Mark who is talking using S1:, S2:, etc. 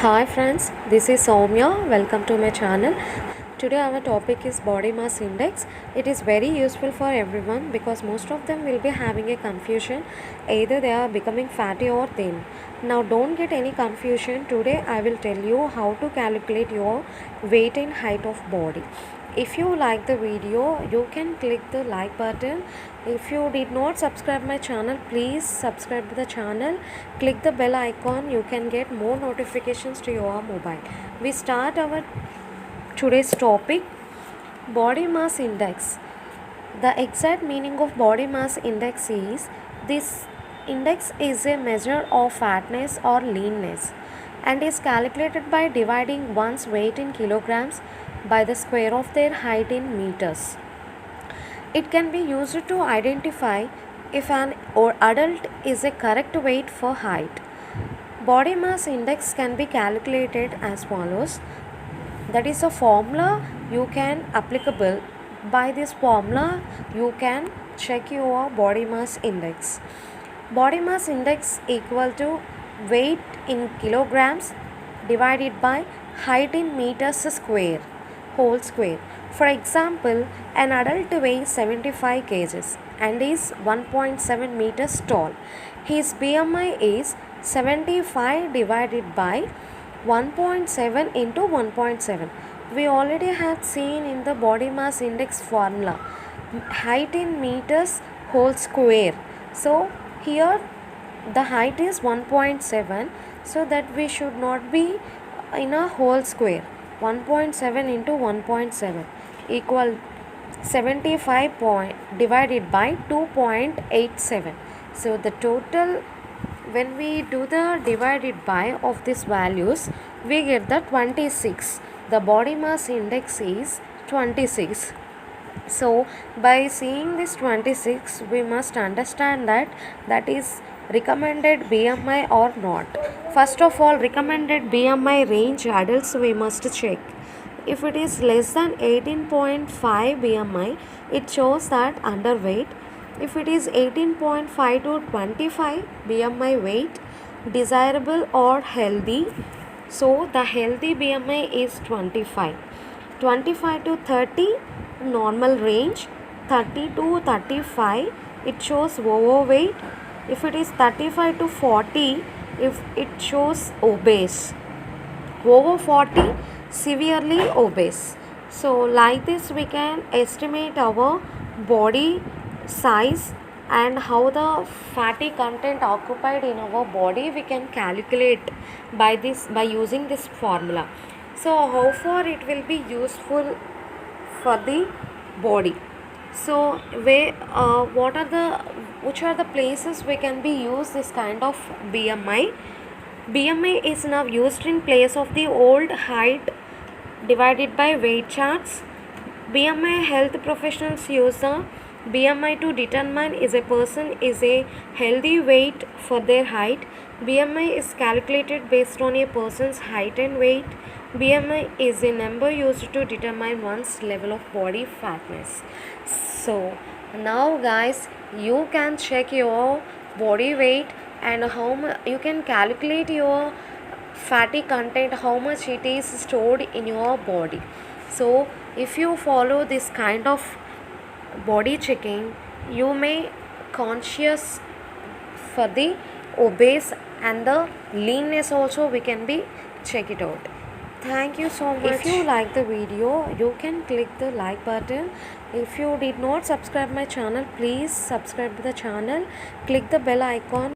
S1: Hi friends, this is Soumya. Welcome to my channel. Today our topic is body mass index. It is very useful for everyone because most of them will be having a confusion either they are becoming fatty or thin. Now don't get any confusion. Today I will tell you how to calculate your weight and height of body. If you like the video, you can click the like button. If you did not subscribe my channel, please subscribe the channel. Click the bell icon. You can get more notifications to your mobile. We start our today's topic, body mass index. The exact meaning of body mass index is this index is a measure of fatness or leanness and is calculated by dividing one's weight in kilograms by the square of their height in meters. It can be used to identify if an adult is a correct weight for height. Body mass index can be calculated as follows. That is a formula you can applicable. By this formula you can check your body mass index. Body mass index equal to weight in kilograms divided by height in meters square whole square. For example, an adult weighs 75 kgs and is 1.7 meters tall. His BMI is 75 divided by 1.7 into 1.7. We already have seen in the body mass index formula height in meters whole square. So here the height is 1.7, so that we should not be in a whole square. 1.7 into 1.7 equal 75 point divided by 2.87. So the total, when we do the divided by of these values, we get the 26. The body mass index is 26. So by seeing this 26, we must understand that is recommended BMI or not. First of all, recommended BMI range adults we must check. If it is less than 18.5 BMI, it shows that underweight. If it is 18.5 to 25 BMI weight, desirable or healthy. So the healthy BMI is 25. 25 to 30 normal range. 30 to 35 it shows overweight. If it is 35 to 40, if it shows obese. Over 40, severely obese. So like this we can estimate our body size and how the fatty content occupied in our body we can calculate by using this formula. So how far it will be useful for the body. So which are the places we can be use this kind of BMI? BMI is now used in place of the old height divided by weight charts. BMI health professionals use the BMI to determine if a person is a healthy weight for their height. BMI is calculated based on a person's height and weight. BMI is a number used to determine one's level of body fatness. So now guys, you can check your body weight and how you can calculate your fatty content, how much it is stored in your body. So if you follow this kind of body checking, you may conscious for the obese and the leanness also we can be check it out. Thank you so much. If you like the video, you can click the like button. If you did not subscribe my channel, please subscribe to the channel. Click the bell icon.